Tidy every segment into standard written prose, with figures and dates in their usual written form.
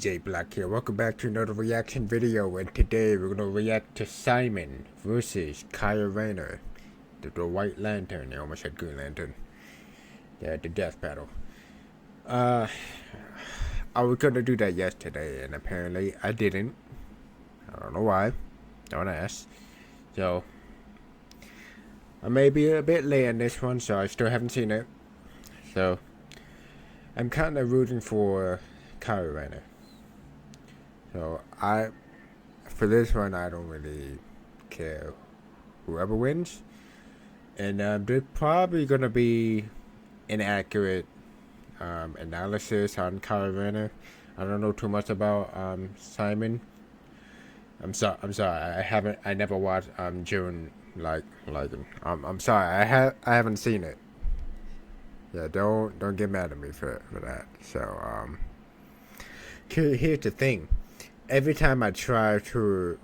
theajblack here. Welcome back to another reaction video, and today we're gonna react to Simon versus Rayner, the White Lantern. I almost said Green Lantern. Yeah, the death battle. I was gonna do that yesterday, and apparently I didn't. I don't know why. Don't ask. So I may be a bit late on this one, so I still haven't seen it. So I'm kind of rooting for Rayner. So for this one, I don't really care whoever wins, and there's probably gonna be inaccurate analysis on Rayner. I don't know too much about Simon. I'm sorry. I never watched June like him. I'm sorry. I haven't seen it. Yeah, don't get mad at me for that. So here's the thing. Every time I try to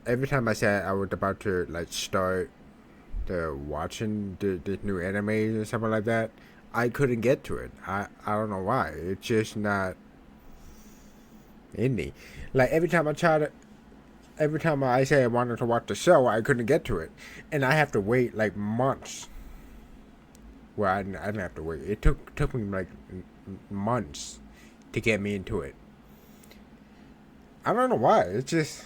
every time I said I was about to like start watching the new animes and something like that, I couldn't get to it. I don't know why. It's just not in me. Like every time I say I wanted to watch the show, I couldn't get to it, and I have to wait like months. Well, I didn't have to wait. It took me like months to get me into it. I don't know why. It's just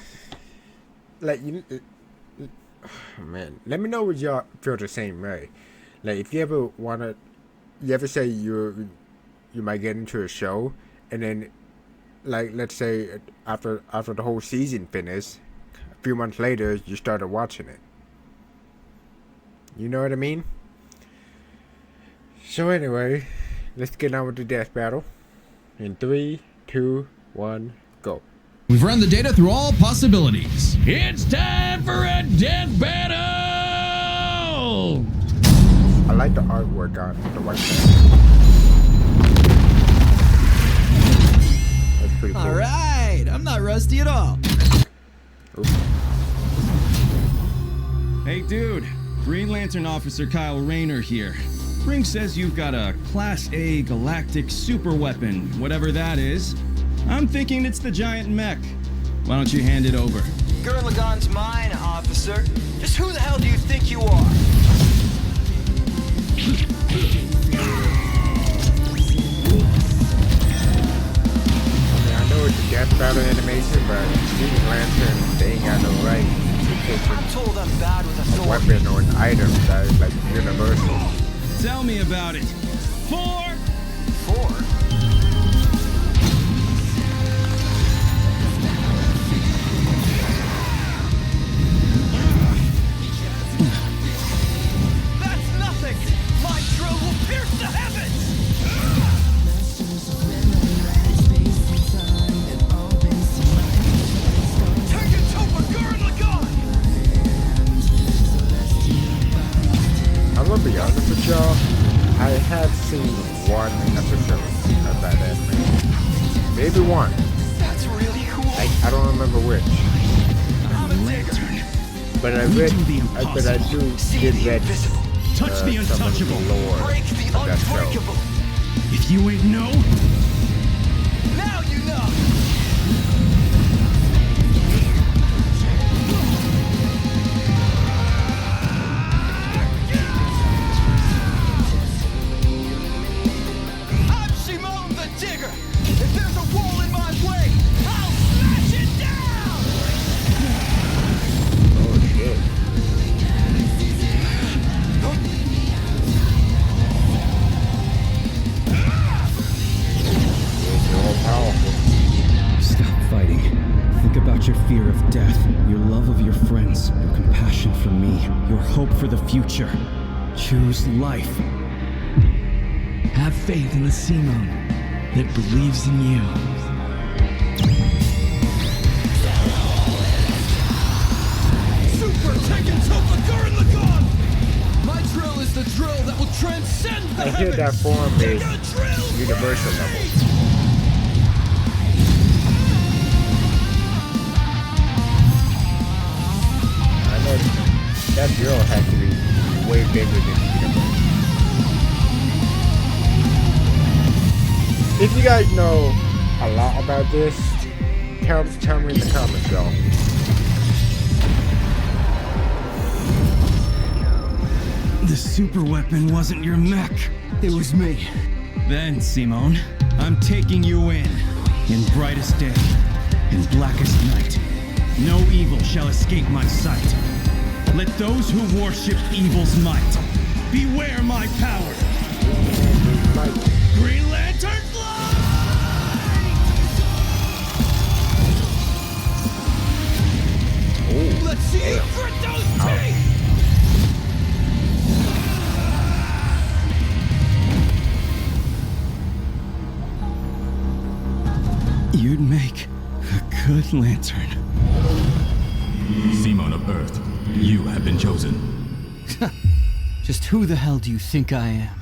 like man. Let me know if y'all feel the same way. Like if you ever say you might get into a show, and then like let's say after the whole season finished, a few months later you started watching it. You know what I mean? So anyway, let's get on with the death battle. In 3, 2, 1, go. We've run the data through all possibilities. It's time for a death battle! I like the artwork on the white man. That's pretty cool. Alright, I'm not rusty at all. Oops. Hey dude, Green Lantern Officer Rayner here. Ring says you've got a Class A galactic super weapon, whatever that is. I'm thinking it's the giant mech. Why don't you hand it over? Gurrenlagann's mine, officer. Just who the hell do you think you are? I know it's a death battle animation, but Green Lantern, they ain't got no right to take I'm told I'm bad with a authority. weapon or an item that is like universal. Tell me about it. 4? 4? That's nothing! My drill will pierce the heavens! Take it to Gurrenlagann! I'm gonna be honest with y'all, I have seen one episode of that anime. Maybe one. That's really cool. I don't remember which. I'm a lantern. But I We read, do the but I do See get the read invisible. Touch the some of the untouchable. lore Break the of that show. unbreakable. If you ain't know, Now you know. I'm Simone the Digger. If there's a wall in my way, I'll smash it down. Oh shit. You're all powerful. Stop fighting. Think about your fear of death, your love of your friends, your compassion for me, your hope for the future. Choose life. Have faith in the Simone that believes in you. Super taking Topa Gurrenlagann. My drill is the drill that will transcend the I hear that form is universal level. I know that drill has to be way bigger than the universe. If you guys know a lot about this, tell me in the comments, y'all. The super weapon wasn't your mech. It was me. Then, Simone, I'm taking you in brightest day, in blackest night. No evil shall escape my sight. Let those who worship evil's might beware my power. Green Lantern flight! Let's see you grit those teeth! You'd make a good lantern. Simone of Earth, you have been chosen. Just who the hell do you think I am?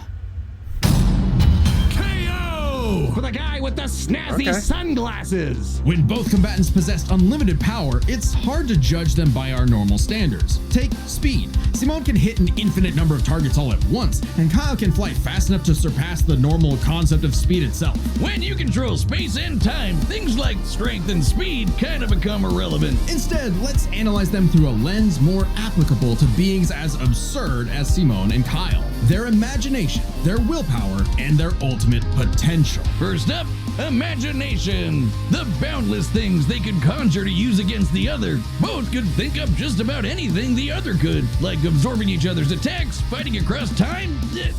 For the guy with the snazzy Okay. sunglasses! When both combatants possess unlimited power, it's hard to judge them by our normal standards. Take speed. Simone can hit an infinite number of targets all at once, and Kyle can fly fast enough to surpass the normal concept of speed itself. When you control space and time, things like strength and speed kind of become irrelevant. Instead, let's analyze them through a lens more applicable to beings as absurd as Simone and Kyle. Their imagination, their willpower, and their ultimate potential. First up, imagination. The boundless things they could conjure to use against the other. Both could think up just about anything the other could, like absorbing each other's attacks, fighting across time,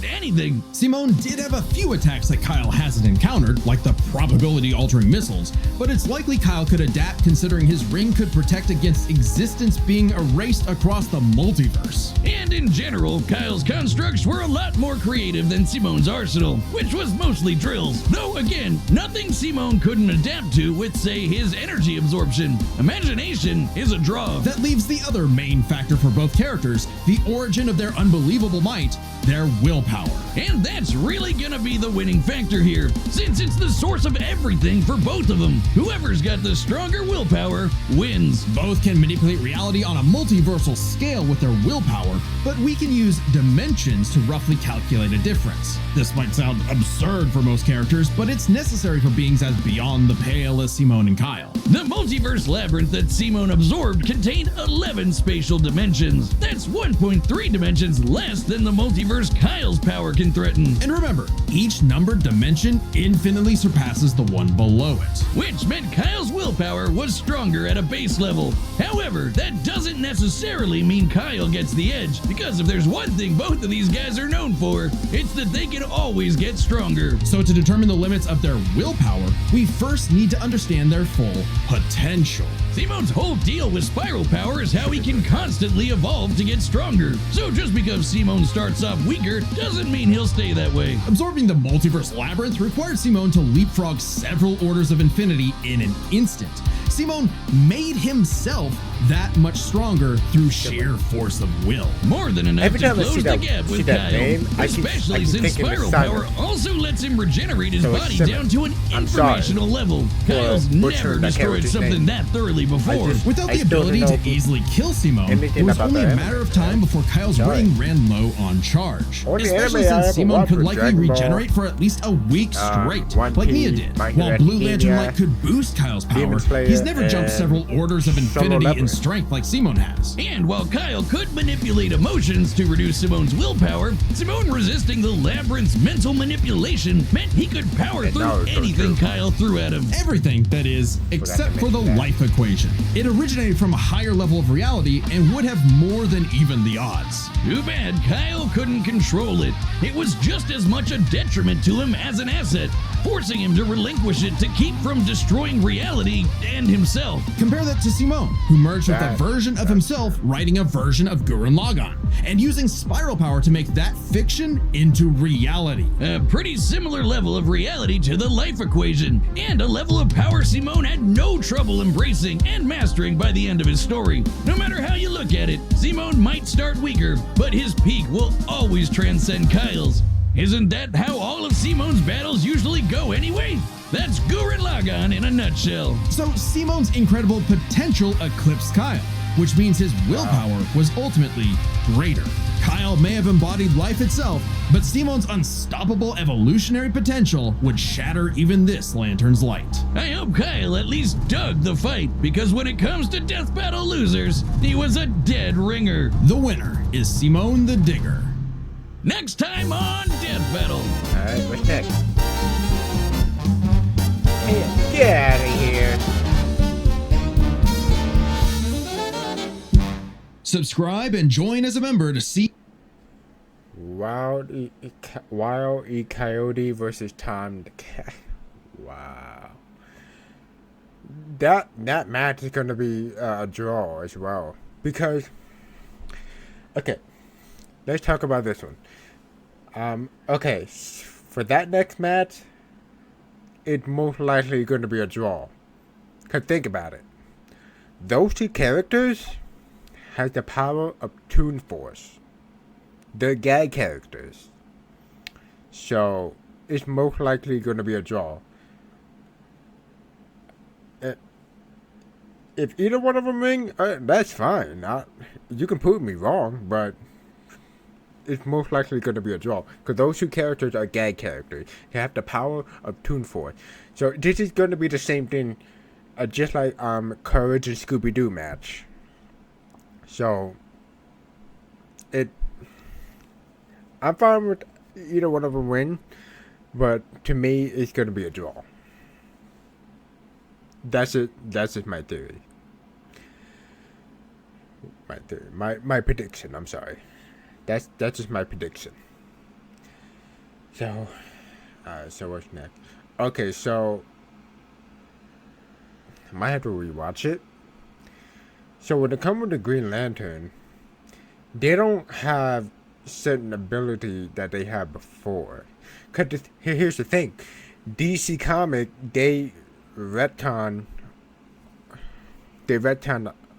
anything. Simone did have a few attacks that Kyle hasn't encountered, like the probability-altering missiles, but it's likely Kyle could adapt considering his ring could protect against existence being erased across the multiverse. And in general, Kyle's constructs were a lot more creative than Simone's arsenal, which was mostly drills. Though again, nothing Simone couldn't adapt to with, say, his energy absorption. Imagination is a draw. That leaves the other main factor for both characters, the origin of their unbelievable might, their willpower. And that's really gonna be the winning factor here, since it's the source of everything for both of them. Whoever's got the stronger willpower wins. Both can manipulate reality on a multiversal scale with their willpower, but we can use dimensions to roughly calculate a difference. This might sound absurd for most characters, but it's necessary for beings as beyond the pale as Simone and Kyle. The multiverse labyrinth that Simone absorbed contained 11 spatial dimensions. That's 1.3 dimensions less than the multiverse Kyle's power can threaten. And remember, each numbered dimension infinitely surpasses the one below it. Which meant Kyle's willpower was stronger at a base level. However, that doesn't necessarily mean Kyle gets the edge, because if there's one thing both of these guys are known for, it's that they can always get stronger. So to determine the limits of their willpower, we first need to understand their full potential. Simone's whole deal with spiral power is how he can constantly evolve to get stronger. So just because Simone starts off weaker doesn't mean he'll stay that way. Absorbing the multiverse labyrinth required Simone to leapfrog several orders of infinity in an instant. Simone made himself that much stronger through sheer force of will. More than enough Every to time I close see the that- gap see with that Kyle. name, I keep Especially since thinking spiral it's power Simon. also lets him regenerate his So it's body Simon. down to an I'm sorry. informational level. Kyle's butchered, never I can't destroyed remember his something name. that thoroughly before. just- Without I the still ability don't to know easily kill Simone, anything it was about only the a matter of anime, time yeah. before Kyle's Sorry. ring ran low on charge. Only Especially anime I since ever Simone watched could was likely Dragon Ball, regenerate for at least a week straight, One like Mia Piece, did. My Hero While Blue Lantern Academia, Light could boost Kyle's power, Demon Slayer, he's never jumped and several orders of Solo infinity in Leveling. strength like Simone has. And while Kyle could manipulate emotions to reduce Simone's willpower, Simone resisting the labyrinth's mental manipulation meant he could power And through now it's so anything true. Kyle threw at him. Everything, that is, except for the make that. life equation. It originated from a higher level of reality and would have more than even the odds. Too bad Kyle couldn't control it. It was just as much a detriment to him as an asset, forcing him to relinquish it to keep from destroying reality and himself. Compare that to Simone, who merged with a That- version of himself writing a version of Gurren Lagann, and using spiral power to make that fiction into reality. A pretty similar level of reality to the life equation, and a level of power Simone had no trouble embracing and mastering by the end of his story. No matter how you look at it, Simone might start weaker, but his peak will always transcend Kyle's. Isn't that how all of Simone's battles usually go anyway? That's Gurren Lagann in a nutshell. So Simone's incredible potential eclipsed Kyle. which means his willpower was ultimately greater. Kyle may have embodied life itself, but Simon's unstoppable evolutionary potential would shatter even this lantern's light. I hope Kyle at least dug the fight, because when it comes to death battle losers, he was a dead ringer. The winner is Simone the Digger. Next time on Death Battle. Alright, what's next? Hey, get out of here. Subscribe and join as a member to see Wild E. Coyote versus Tom the Cat. Wow. That match is gonna be a draw as well. Because, okay, let's talk about this one. Okay, for that next match, it's most likely gonna be a draw. Cause think about it. Those two characters has the power of Toon Force. They're gag characters. So, it's most likely going to be a draw. If either one of them win, that's fine. You can prove me wrong, but it's most likely going to be a draw. Because those two characters are gag characters. They have the power of Toon Force. So, this is going to be the same thing, just like Courage and Scooby-Doo match. So, I'm fine with either one of them win, but to me, it's going to be a draw. That's it. That's just my theory. My prediction. I'm sorry. That's just my prediction. So, so what's next? Okay, so I might have to rewatch it. So when it comes to the Green Lantern, they don't have certain ability that they had before. Cause here's the thing, DC Comic they retcon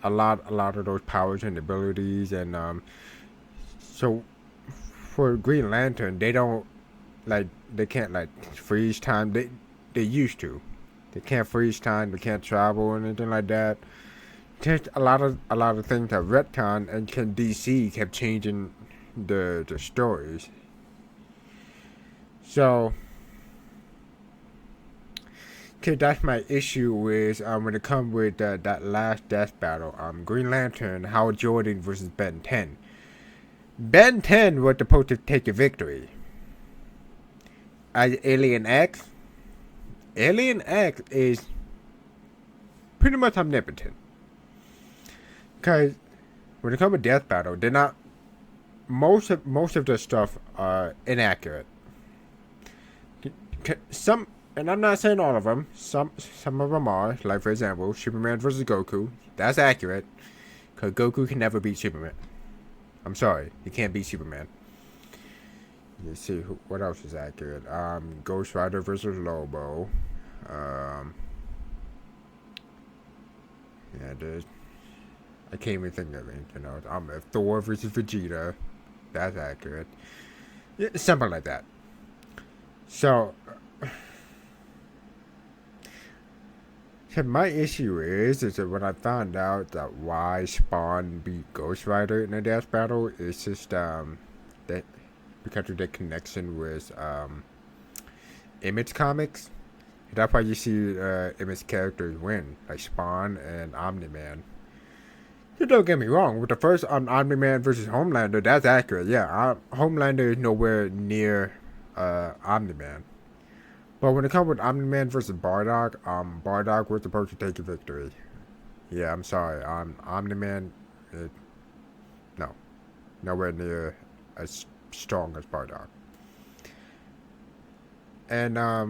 a lot of those powers and abilities, and so for Green Lantern they don't they can't freeze time. They used to. They can't freeze time. They can't travel or anything like that. Just a lot of things that retcon, and DC kept changing the stories. So, okay, that's my issue with when it comes with that last death battle. Green Lantern, Howard Jordan versus Ben 10. Ben 10 was supposed to take a victory. As Alien X is pretty much omnipotent. Because when it comes to death battle, they're not. Most of the stuff are inaccurate. Some, and I'm not saying all of them. Some of them are. Like for example, Superman versus Goku. That's accurate. Because Goku can never beat Superman. I'm sorry, he can't beat Superman. Let's see what else is accurate. Ghost Rider versus Lobo. Yeah, there's. I can't even think of it, you know. Thor versus Vegeta. That's accurate. Yeah, something like that. So my issue is that when I found out that why Spawn beat Ghost Rider in a death battle, it's just that because of their connection with Image Comics. That's why you see Image characters win, like Spawn and Omni-Man. You don't get me wrong, with the first Omni-Man versus Homelander, that's accurate. Yeah, Homelander is nowhere near Omni-Man. But when it comes with Omni-Man versus Bardock, Bardock was supposed to take a victory. Yeah, I'm sorry. Omni-Man, no, nowhere near as strong as Bardock. And I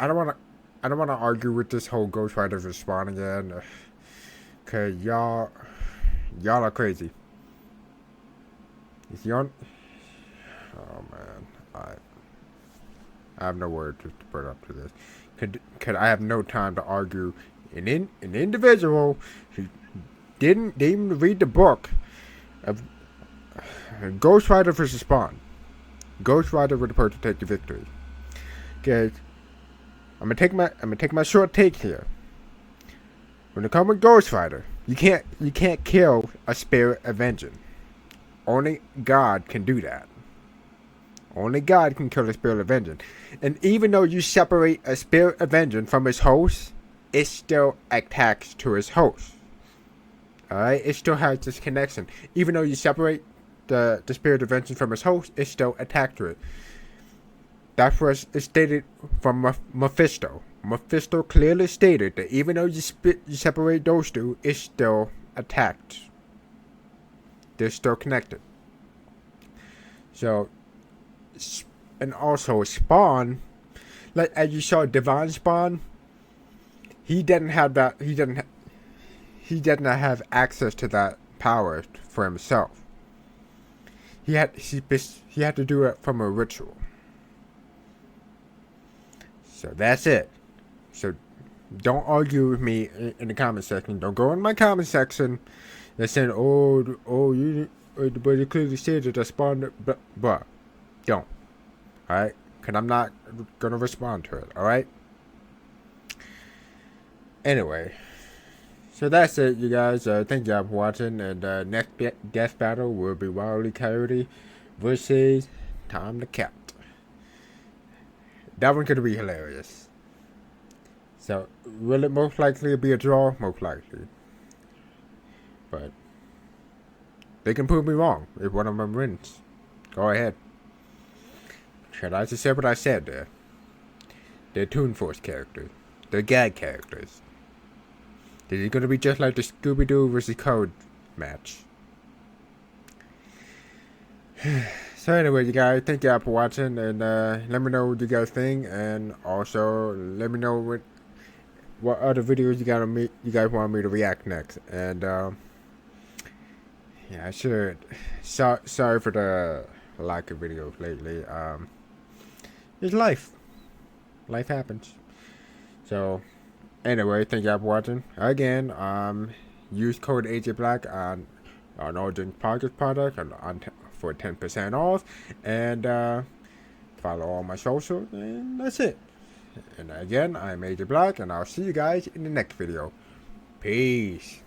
don't want to argue with this whole Ghost Rider versus Spawn again. Cause y'all are crazy. Oh man, I have no word to put up to this. Cause I have no time to argue an individual who didn't even read the book of Ghost Rider versus Spawn. Ghost Rider was supposed to take the victory. Okay, I'm gonna take my short take here. When it comes with Ghost Rider, You can't kill a spirit of vengeance. Only God can do that. Only God can kill a spirit of vengeance. And even though you separate a spirit of vengeance from his host, it still attacks to his host. Alright? It still has this connection. Even though you separate the spirit of vengeance from his host, it still attacks to it. That's what is stated from Mephisto. Mephisto clearly stated that even though you separate those two, it's still attacked. They're still connected. So, and also Spawn, like as you saw Divine Spawn, he didn't have that. He did not have access to that power for himself. He had to do it from a ritual. So that's it. So don't argue with me in the comment section. Don't go in my comment section and saying, but you clearly stated that Spawn, but don't. Alright? Because I'm not going to respond to it. Alright? Anyway. So that's it, you guys. Thank you all for watching. And next death battle will be Wile E. Coyote versus Tom the Cat. That one's going to be hilarious. So, will it most likely be a draw? Most likely. But they can prove me wrong if one of them wins. Go ahead. Should I just say what I said there? They're Toon Force characters. They're gag characters. This is going to be just like the Scooby-Doo vs. Code match. So anyway, you guys, thank you all for watching, and let me know what you guys think, and also let me know what other videos you guys want me to react next. And yeah, I should. Sorry for the lack of videos lately. It's life. Life happens. So anyway, thank you all for watching. Again, use code theajblack on Origin Podcast product for 10% off, and follow all my socials, and that's it. And again, I'm theajblack, and I'll see you guys in the next video. Peace.